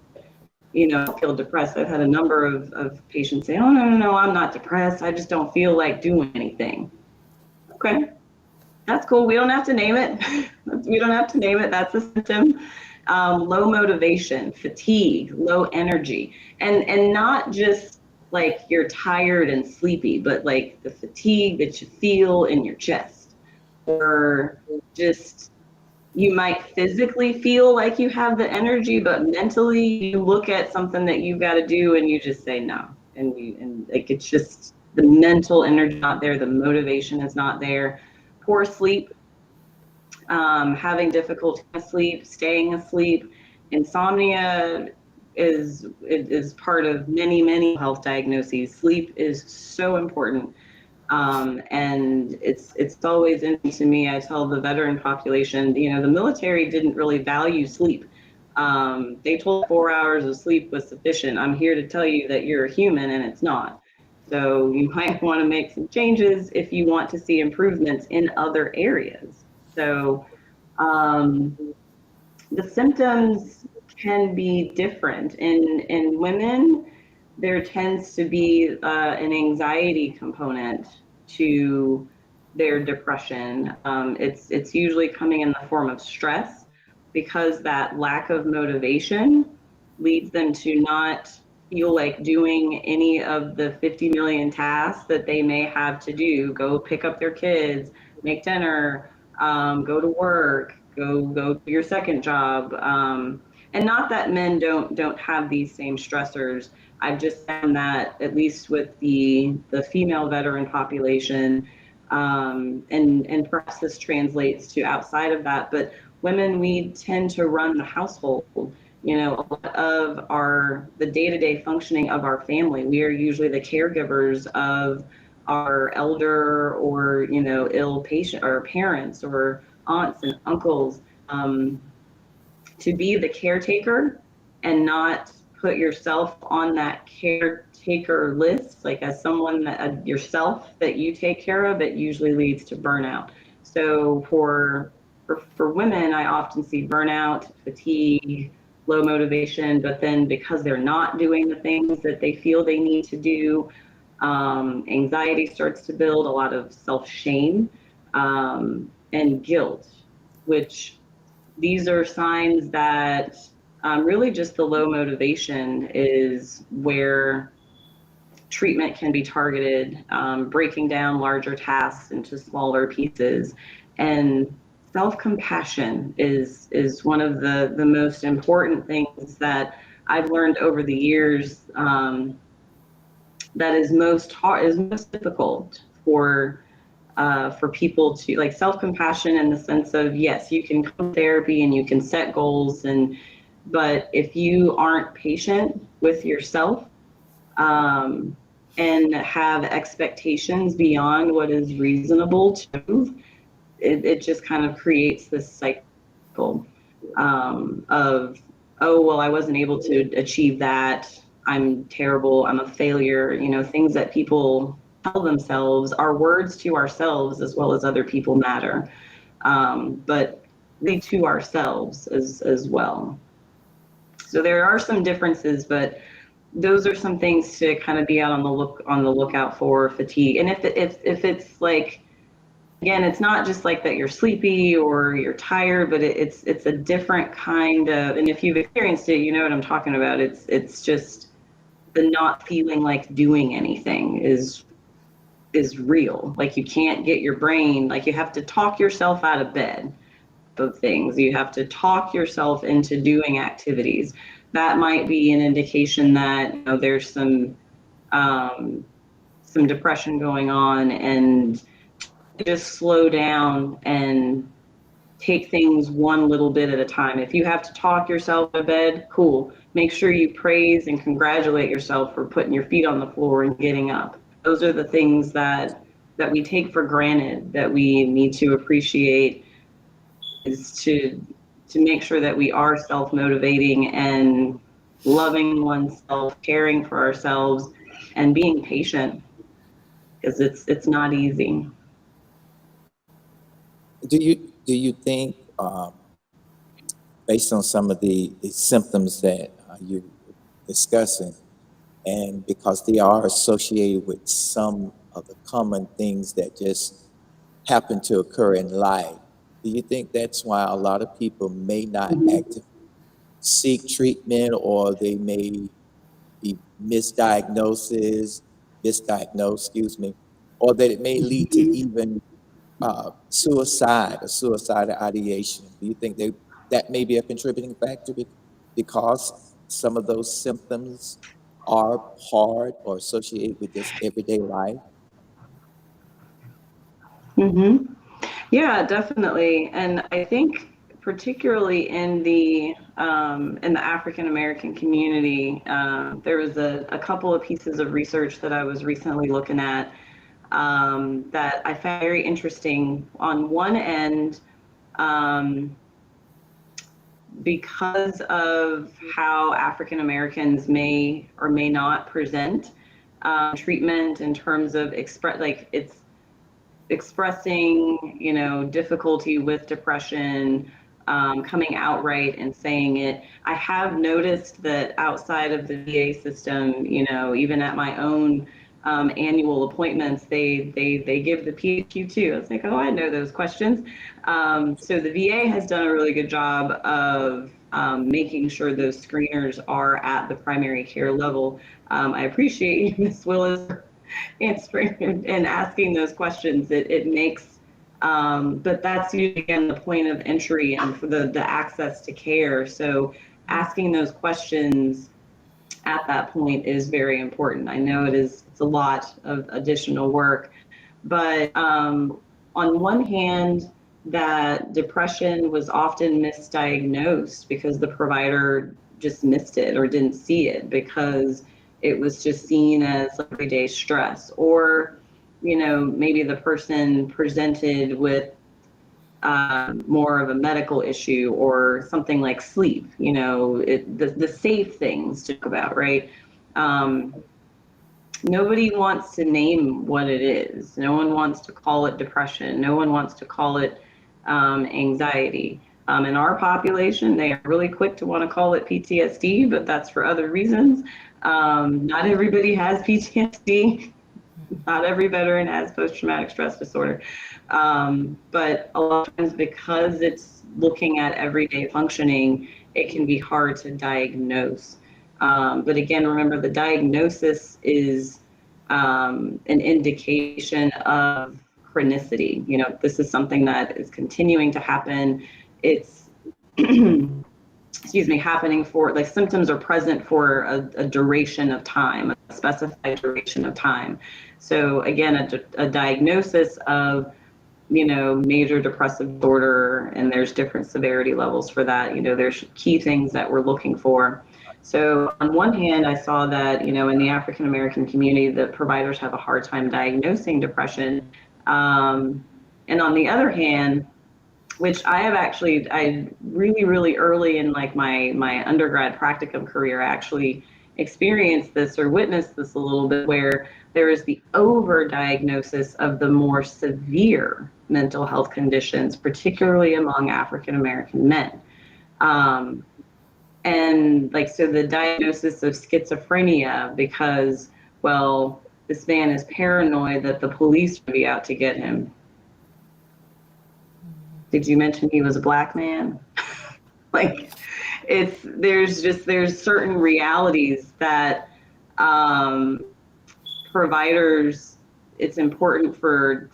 [SPEAKER 2] feel depressed. I've had a number of patients say, oh, no, I'm not depressed. I just don't feel like doing anything. Okay, that's cool. We don't have to name it. We don't have to name it. That's a symptom. Low motivation, fatigue, low energy, and not just like you're tired and sleepy, but like the fatigue that you feel in your chest, or just you might physically feel like you have the energy, but mentally you look at something that you've got to do and you just say no, and like it's just the mental energy not there, the motivation is not there. Poor sleep, having difficulty asleep, staying asleep. Insomnia is part of many health diagnoses. Sleep is so important. And it's always interesting to me. I tell the veteran population, the military didn't really value sleep. They told 4 hours of sleep was sufficient. I'm here to tell you that you're a human and it's not. So you might want to make some changes if you want to see improvements in other areas. So the symptoms can be different. In women, there tends to be an anxiety component to their depression. It's usually coming in the form of stress because that lack of motivation leads them to not feel like doing any of the 50 million tasks that they may have to do. Go pick up their kids, make dinner, go to work, go to your second job. And not that men don't have these same stressors. I've just found that at least with the female veteran population, and perhaps this translates to outside of that, but women, we tend to run the household. A lot of the day-to-day functioning of our family, we are usually the caregivers of our elder or ill patient or parents or aunts and uncles. To be the caretaker and not put yourself on that caretaker list, like as someone that yourself that you take care of, it usually leads to burnout. So for women, I often see burnout, fatigue, low motivation, but then because they're not doing the things that they feel they need to do, anxiety starts to build, a lot of self-shame, and guilt, which these are signs that really just the low motivation is where treatment can be targeted, breaking down larger tasks into smaller pieces. And self-compassion is one of the most important things that I've learned over the years, that is most difficult for people to like self-compassion in the sense of, yes, you can come to therapy and you can set goals, but if you aren't patient with yourself, and have expectations beyond what is reasonable to move, it just kind of creates this cycle of, oh, well, I wasn't able to achieve that. I'm terrible. I'm a failure. Things that people tell themselves are words to ourselves as well as other people matter, but they to ourselves as well. So there are some differences, but those are some things to kind of be out on the lookout for fatigue. And if it's like, again, it's not just like that you're sleepy or you're tired, but it's a different kind of, and if you've experienced it, you know what I'm talking about. It's just the not feeling like doing anything is real. Like you can't get your brain, like you have to talk yourself out of bed of things. You have to talk yourself into doing activities. That might be an indication that there's some depression going on, and just slow down and take things one little bit at a time. If you have to talk yourself to bed, cool. Make sure you praise and congratulate yourself for putting your feet on the floor and getting up. Those are the things that we take for granted, that we need to appreciate, is to make sure that we are self-motivating and loving oneself, caring for ourselves, and being patient, because it's not easy.
[SPEAKER 1] Do you think, based on some of the symptoms that you're discussing, and because they are associated with some of the common things that just happen to occur in life, do you think that's why a lot of people may not actively seek treatment, or they may be misdiagnosed, excuse me, or that it may lead to even suicide or suicidal ideation? Do you think that may be a contributing factor because some of those symptoms are part or associated with just everyday life?
[SPEAKER 2] Mm-hmm. Yeah, definitely. And I think particularly in the African American community, there was a couple of pieces of research that I was recently looking at, that I found very interesting. On one end, because of how African Americans may or may not present treatment in terms of expressing, difficulty with depression, coming outright and saying it. I have noticed that outside of the VA system, even at my own annual appointments, they give the PHQ too. It's like, oh, I know those questions. So the VA has done a really good job of making sure those screeners are at the primary care level. I appreciate you, Ms. Willis, answering and asking those questions. It makes, but that's usually, again, the point of entry and for the access to care. So asking those questions at that point is very important. I know it's a lot of additional work, but on one hand, that depression was often misdiagnosed because the provider just missed it or didn't see it because it was just seen as everyday stress, or maybe the person presented with more of a medical issue or something like sleep, the safe things to talk about, right? Nobody wants to name what it is. No one wants to call it depression. No one wants to call it anxiety. In our population, they are really quick to want to call it PTSD, but that's for other reasons. Not everybody has PTSD. Not every veteran has post-traumatic stress disorder. But a lot of times, because it's looking at everyday functioning, it can be hard to diagnose. But again, remember, the diagnosis is an indication of chronicity. This is something that is continuing to happen. It's excuse me, happening for, like, symptoms are present for a duration of time, a specified duration of time. So again, a diagnosis of, you know, major depressive disorder, and there's different severity levels for that. You know, there's key things that we're looking for. So on one hand, I saw that, you know, in the African American community, the providers have a hard time diagnosing depression. And on the other hand, which I have actually, I really, really early in like my undergrad practicum career, I actually experienced this or witnessed this a little bit, where there is the overdiagnosis of the more severe mental health conditions, particularly among African American men. Um, and like, so the diagnosis of schizophrenia, because, well, this man is paranoid that the police will be out to get him. Did you mention he was a black man? Like, there's certain realities that providers, it's important for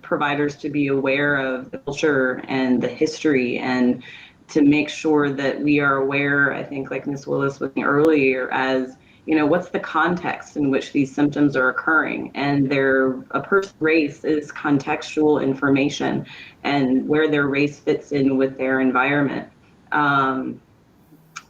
[SPEAKER 2] providers to be aware of the culture and the history, and to make sure that we are aware. I think, like Ms. Willis was saying earlier, as you know, what's the context in which these symptoms are occurring, and a person's race is contextual information, and where their race fits in with their environment.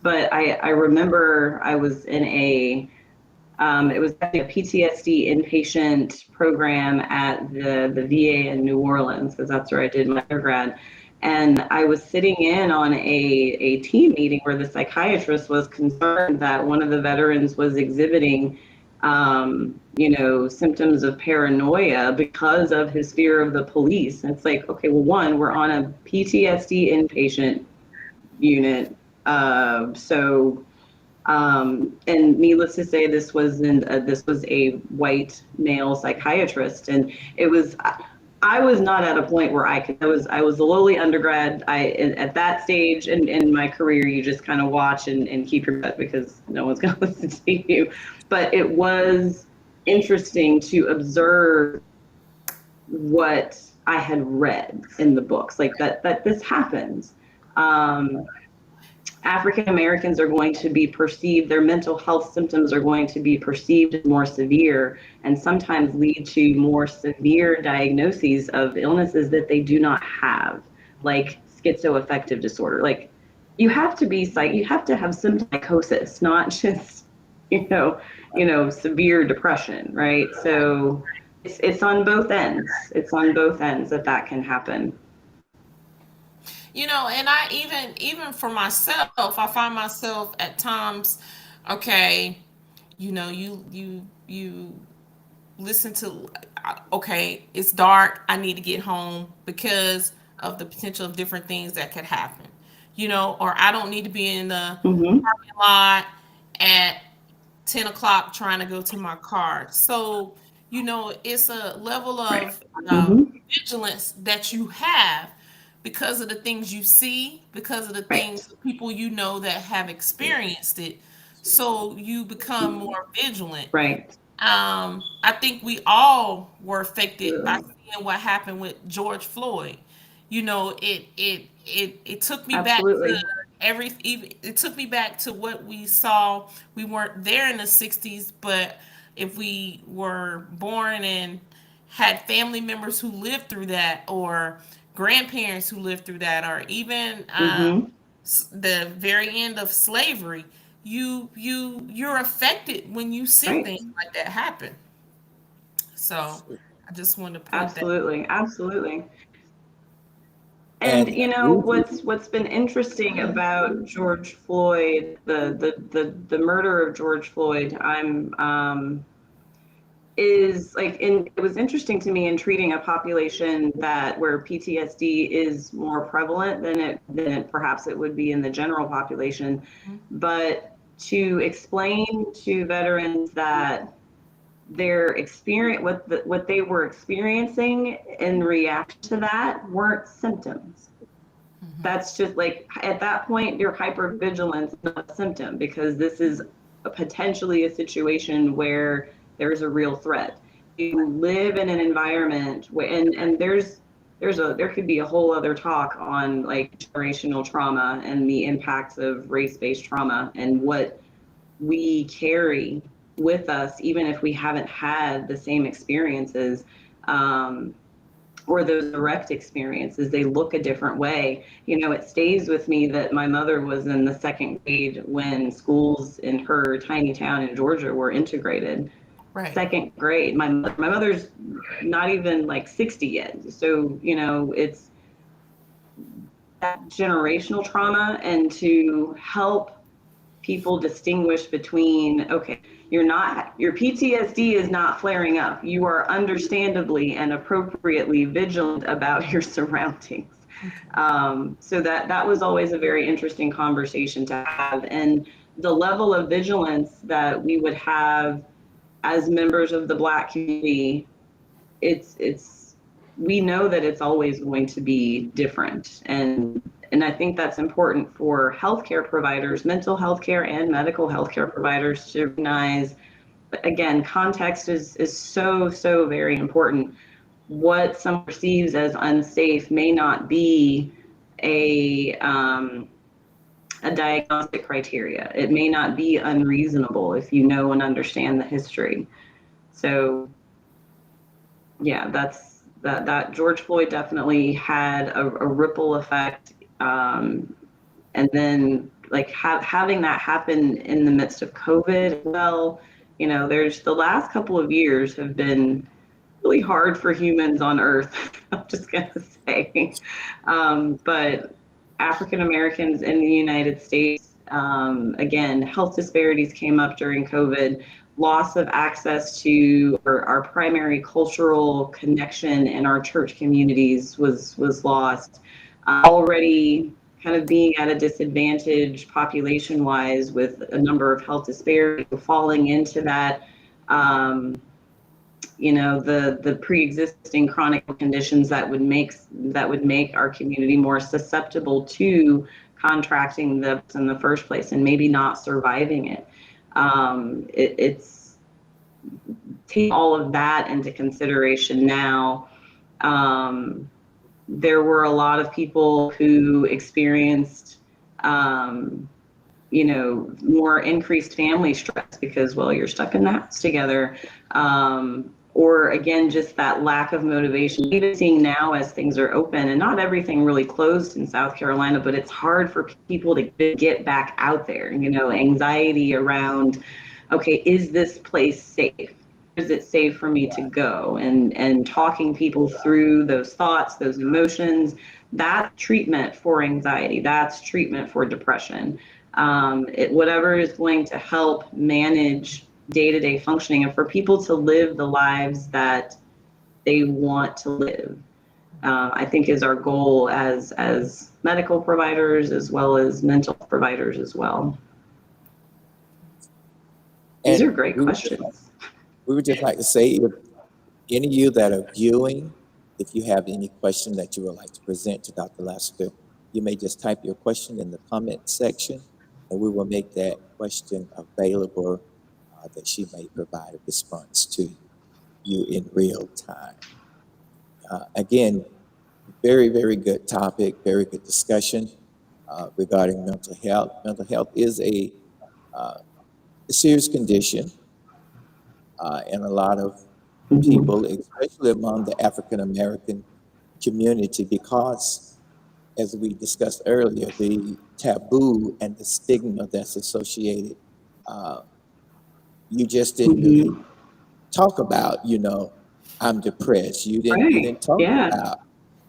[SPEAKER 2] But I remember I was in it was a PTSD inpatient program at the VA in New Orleans, because that's where I did my undergrad. And I was sitting in on a team meeting where the psychiatrist was concerned that one of the veterans was exhibiting, you know, symptoms of paranoia because of his fear of the police. And it's like, okay, well, one, we're on a PTSD inpatient unit. And needless to say, this was a white male psychiatrist, and I was not at a point where I was a lowly undergrad. At that stage in my career, you just kind of watch and keep your butt, because no one's going to listen to you. But it was interesting to observe what I had read in the books, like that this happens. African Americans are going to be perceived, their mental health symptoms are going to be perceived as more severe, and sometimes lead to more severe diagnoses of illnesses that they do not have, like schizoaffective disorder. Like, you have to have some psychosis, not just, severe depression, right? So it's on both ends. It's on both ends that can happen.
[SPEAKER 3] And I even for myself, I find myself at times, okay, you listen to, okay, it's dark, I need to get home because of the potential of different things that could happen, or I don't need to be in the
[SPEAKER 2] Mm-hmm.
[SPEAKER 3] parking lot at 10 o'clock trying to go to my car. So, it's a level
[SPEAKER 2] Right.
[SPEAKER 3] of
[SPEAKER 2] Mm-hmm.
[SPEAKER 3] vigilance that you have because of the things you see, because of the
[SPEAKER 2] Right.
[SPEAKER 3] things, people that have experienced it. So you become more vigilant.
[SPEAKER 2] Right.
[SPEAKER 3] I think we all were affected by
[SPEAKER 2] Absolutely.
[SPEAKER 3] seeing what happened with George Floyd. It took me back to
[SPEAKER 2] Absolutely.
[SPEAKER 3] it took me back to what we saw. We weren't there in the 60s, but if we were born and had family members who lived through that, or grandparents who lived through that, or even
[SPEAKER 2] Mm-hmm.
[SPEAKER 3] the very end of slavery, you're affected when you see
[SPEAKER 2] Right.
[SPEAKER 3] things like that happen. So I just wanted to point that.
[SPEAKER 2] Absolutely. Absolutely. And
[SPEAKER 1] And
[SPEAKER 2] you know what's been interesting about George Floyd, the murder of George Floyd, is like, it was interesting to me in treating a population where PTSD is more prevalent than perhaps it would be in the general population, but to explain to veterans that their experience, what they were experiencing in reaction to that, weren't symptoms. That's just like, at that point, your hypervigilance is not a symptom, because this is potentially a situation where there's a real threat. You live in an environment where, and there's there could be a whole other talk on like generational trauma and the impacts of race-based trauma and what we carry with us, even if we haven't had the same experiences, or those direct experiences. They look a different way. You know, it stays with me that my mother was in the second grade when schools in her tiny town in Georgia were integrated.
[SPEAKER 3] Right.
[SPEAKER 2] Second grade. My mother's not even like 60 yet. So, you know, it's that generational trauma, and to help people distinguish between, okay, your PTSD is not flaring up. You are understandably and appropriately vigilant about your surroundings. So that was always a very interesting conversation to have. And the level of vigilance that we would have as members of the Black community, we know that it's always going to be different. And I think that's important for healthcare providers, mental health care and medical health care providers, to recognize, again, context is so very important. What someone perceives as unsafe may not be a diagnostic criteria. It may not be unreasonable if you know and understand the history. So yeah, that George Floyd definitely had a ripple effect. And then like having that happen in the midst of COVID, well, you know, there's the last couple of years have been really hard for humans on Earth. I'm just gonna say, but African Americans in the United States, again, health disparities came up during COVID. Loss of access to our primary cultural connection in our church communities was lost. Already kind of being at a disadvantage population-wise with a number of health disparities, falling into that, you know, the pre-existing chronic conditions that would make our community more susceptible to contracting this in the first place and maybe not surviving it. It's take all of that into consideration now. There were a lot of people who experienced, you know, more increased family stress because, well, you're stuck in the house together. Or again, just that lack of motivation. Even seeing now as things are open, and not everything really closed in South Carolina, but it's hard for people to get back out there. You know, anxiety around, okay, is this place safe? Is it safe for me to go? And talking people through those thoughts, those emotions, that's treatment for anxiety. That's treatment for depression. Whatever is going to help manage day-to-day functioning and for people to live the lives that they want to live, I think is our goal as medical providers as well as mental providers as well. These are great questions.
[SPEAKER 1] We would just like to say, if any of you that are viewing, if you have any question that you would like to present to Dr. Lassiter, you may just type your question in the comment section, and we will make that question available that she may provide a response to you in real time. Again, very, very good topic, very good discussion regarding mental health. Mental health is a serious condition, and a lot of people, especially among the African American community, because, as we discussed earlier, the taboo and the stigma that's associated, you just didn't talk about, you know, I'm depressed. You didn't talk about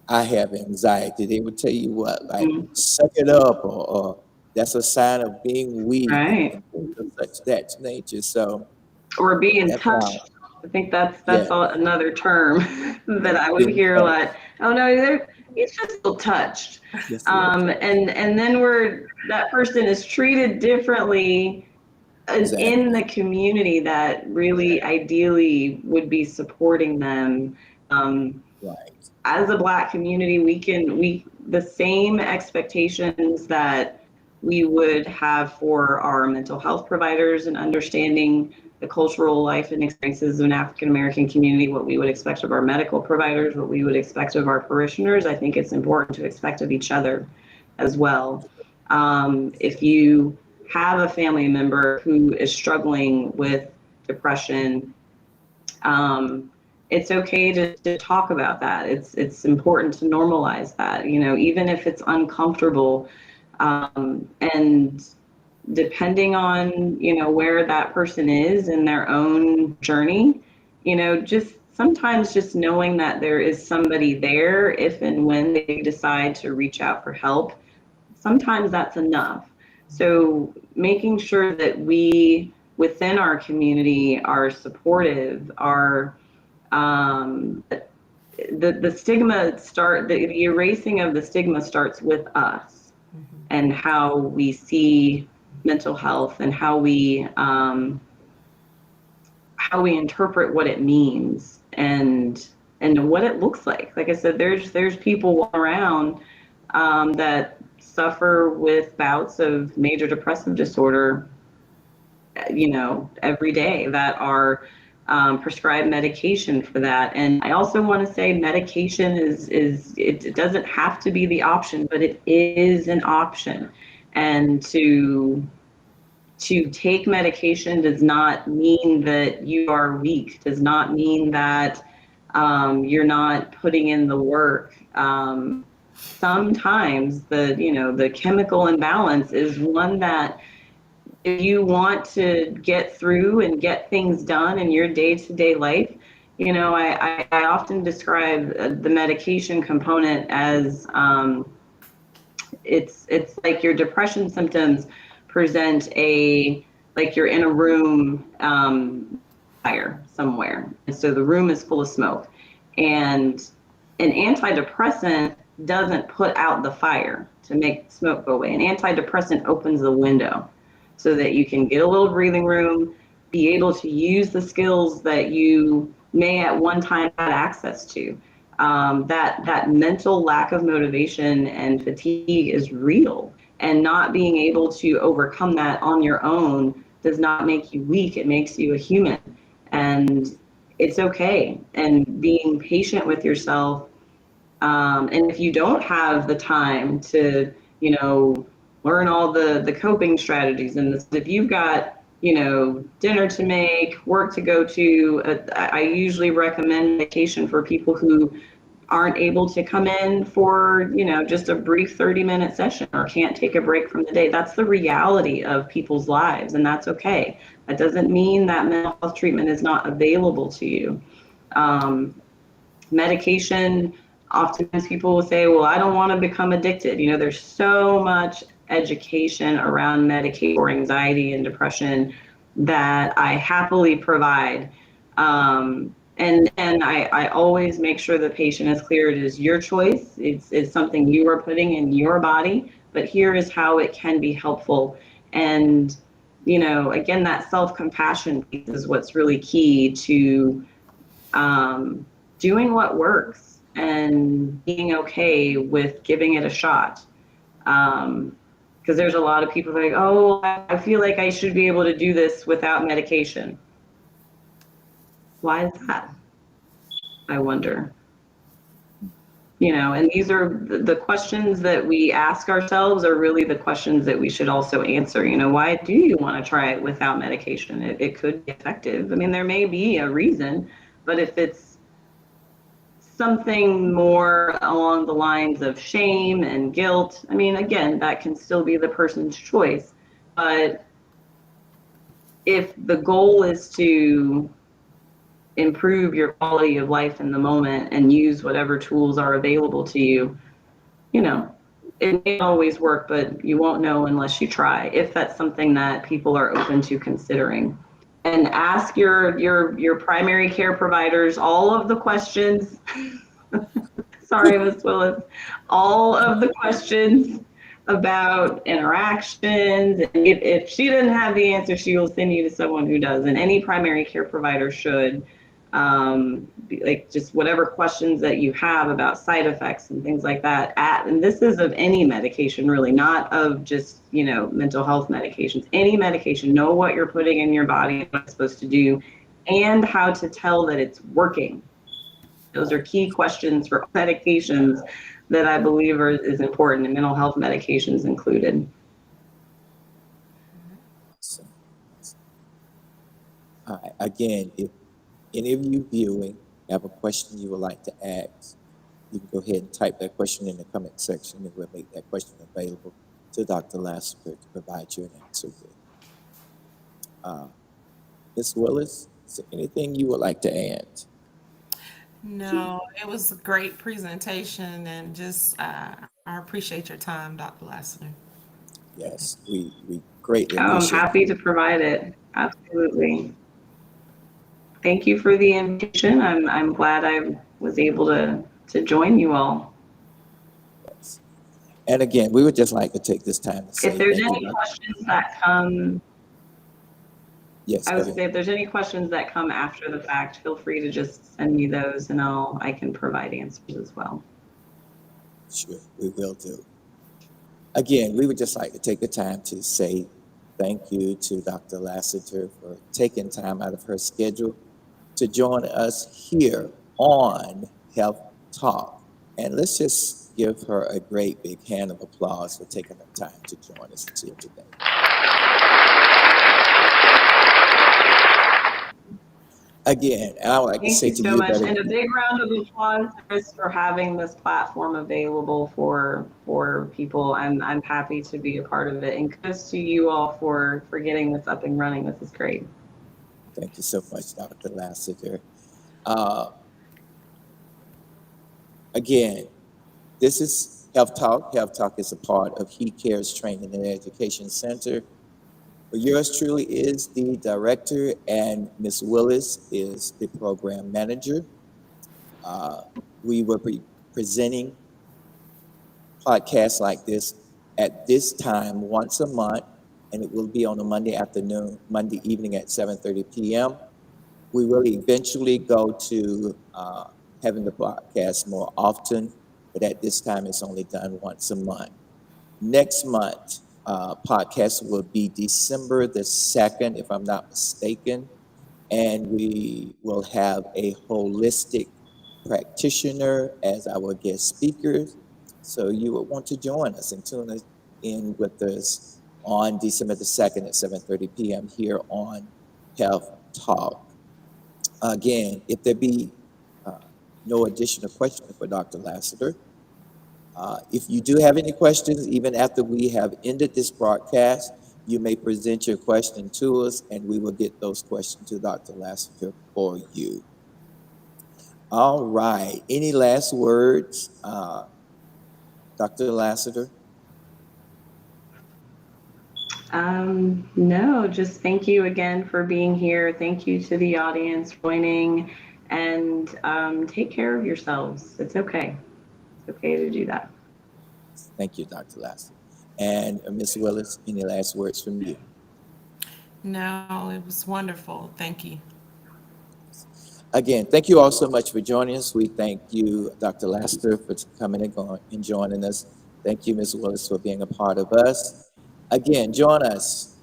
[SPEAKER 1] I have anxiety. They would tell you what, like, suck it up, or that's a sign of being weak, and things of such that nature. So,
[SPEAKER 2] or being touched. I think that's another term that I would hear a lot. Oh no, it's just still touched.
[SPEAKER 1] Yes,
[SPEAKER 2] and then that person is treated differently in the community that really ideally would be supporting them. As a Black community, the same expectations that we would have for our mental health providers and understanding the cultural life and experiences of an African American community, what we would expect of our medical providers, what we would expect of our parishioners, I think it's important to expect of each other as well. If you have a family member who is struggling with depression, it's okay to talk about that. It's important to normalize that, even if it's uncomfortable. And depending on, where that person is in their own journey, just sometimes just knowing that there is somebody there if and when they decide to reach out for help, sometimes that's enough. So making sure that we within our community are supportive, are the stigma the erasing of the stigma starts with us and how we see mental health and how we interpret what it means and what it looks like. Like I said, there's people around that suffer with bouts of major depressive disorder, every day, that are prescribed medication for that. And I also want to say medication it doesn't have to be the option, but it is an option. And to take medication does not mean that you are weak, does not mean that you're not putting in the work. Sometimes the chemical imbalance is one that, if you want to get through and get things done in your day-to-day life, I often describe the medication component as it's like your depression symptoms present like you're in a room, fire somewhere, and so the room is full of smoke, and an antidepressant doesn't put out the fire to make the smoke go away. An antidepressant opens the window so that you can get a little breathing room, be able to use the skills that you may at one time had access to. That mental lack of motivation and fatigue is real, and not being able to overcome that on your own does not make you weak. It makes you a human, and it's okay. And being patient with yourself. And if you don't have the time to, learn all the coping strategies, and if you've got, dinner to make, work to go to, I usually recommend vacation for people who aren't able to come in for, just a brief 30-minute session or can't take a break from the day. That's the reality of people's lives, and that's okay. That doesn't mean that mental health treatment is not available to you. Medication, oftentimes people will say, well, I don't want to become addicted. There's so much education around medication for anxiety and depression that I happily provide. And I always make sure the patient is clear. It is your choice. It's something you are putting in your body, but here is how it can be helpful. And, again, that self-compassion piece is what's really key to doing what works and being okay with giving it a shot. Because there's a lot of people that are like, oh, I feel like I should be able to do this without medication. Why is that? I wonder. And these are the questions that we ask ourselves are really the questions that we should also answer. Why do you want to try it without medication? It could be effective. I mean, there may be a reason, but if it's something more along the lines of shame and guilt, I mean, again, that can still be the person's choice. But if the goal is to improve your quality of life in the moment and use whatever tools are available to you, it may always work, but you won't know unless you try, if that's something that people are open to considering. And ask your primary care providers all of the questions. Sorry, Ms. Willis. All of the questions about interactions. If she doesn't have the answer, she will send you to someone who does, and any primary care provider should. like just whatever questions that you have about side effects and things like that. And this is of any medication, really, not of just, mental health medications. Any medication, know what you're putting in your body, what it's supposed to do, and how to tell that it's working. Those are key questions for medications that I believe is important, and mental health medications included.
[SPEAKER 1] So, again, if any of you viewing have a question you would like to ask, you can go ahead and type that question in the comment section, and we'll make that question available to Dr. Lassiter to provide you an answer with. Ms. Willis, is there anything you would like to add?
[SPEAKER 3] No, it was a great presentation, and just I appreciate your time, Dr. Lassiter.
[SPEAKER 1] Yes, we greatly
[SPEAKER 2] I'm
[SPEAKER 1] appreciate it.
[SPEAKER 2] happy to provide it. Absolutely. Thank you for the invitation. I'm glad I was able to join you all.
[SPEAKER 1] Yes. And again, we would just like to take this time to say
[SPEAKER 2] If there's
[SPEAKER 1] thank
[SPEAKER 2] any
[SPEAKER 1] you.
[SPEAKER 2] questions that come,
[SPEAKER 1] Yes,
[SPEAKER 2] I
[SPEAKER 1] go
[SPEAKER 2] would
[SPEAKER 1] ahead.
[SPEAKER 2] say if there's any questions that come after the fact, feel free to just send me those, and I can provide answers as well.
[SPEAKER 1] Sure, we will do. Again, we would just like to take the time to say thank you to Dr. Lassiter for taking time out of her schedule to join us here on Health Talk. And let's just give her a great big hand of applause for taking the time to join us here today. Again, I would like to
[SPEAKER 2] Thank
[SPEAKER 1] say
[SPEAKER 2] you
[SPEAKER 1] to
[SPEAKER 2] so
[SPEAKER 1] you
[SPEAKER 2] much,
[SPEAKER 1] that
[SPEAKER 2] and a big round of applause, Chris, for having this platform available for people. I'm happy to be a part of it, and kudos to you all for getting this up and running. This is great.
[SPEAKER 1] Thank you so much, Dr. Lassiter. Again, this is Health Talk. Health Talk is a part of He Cares Training and Education Center. But yours truly is the director, and Ms. Willis is the program manager. We will be presenting podcasts like this at this time once a month, and it will be on a Monday afternoon, Monday evening at 7:30 p.m. We will eventually go to having the podcast more often, but at this time it's only done once a month. Next month, podcast will be December the 2nd, if I'm not mistaken, and we will have a holistic practitioner as our guest speakers. So you will want to join us and tune us in with us on December the 2nd at 7:30 p.m. here on Health Talk. Again, if there be no additional questions for Dr. Lassiter, if you do have any questions, even after we have ended this broadcast, you may present your question to us, and we will get those questions to Dr. Lassiter for you. All right. Any last words, Dr. Lassiter?
[SPEAKER 2] No, just thank you again for being here. Thank you to the audience joining, and take care of yourselves. It's okay. It's okay to do that.
[SPEAKER 1] Thank you, Dr. Lassiter. And Ms. Willis, any last words from you?
[SPEAKER 3] No, it was wonderful. Thank you.
[SPEAKER 1] Again, thank you all so much for joining us. We thank you, Dr. Lassiter, for coming and joining us. Thank you, Ms. Willis, for being a part of us. Again, join us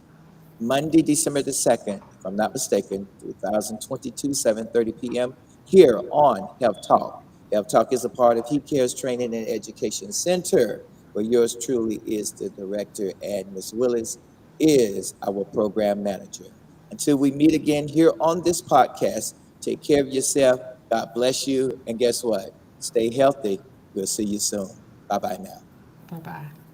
[SPEAKER 1] Monday, December the 2nd, if I'm not mistaken, 2022, 7:30 p.m. here on Health Talk. Health Talk is a part of He Cares Training and Education Center, where yours truly is the director, and Ms. Willis is our program manager. Until we meet again here on this podcast, take care of yourself. God bless you. And guess what? Stay healthy. We'll see you soon. Bye-bye now.
[SPEAKER 3] Bye bye.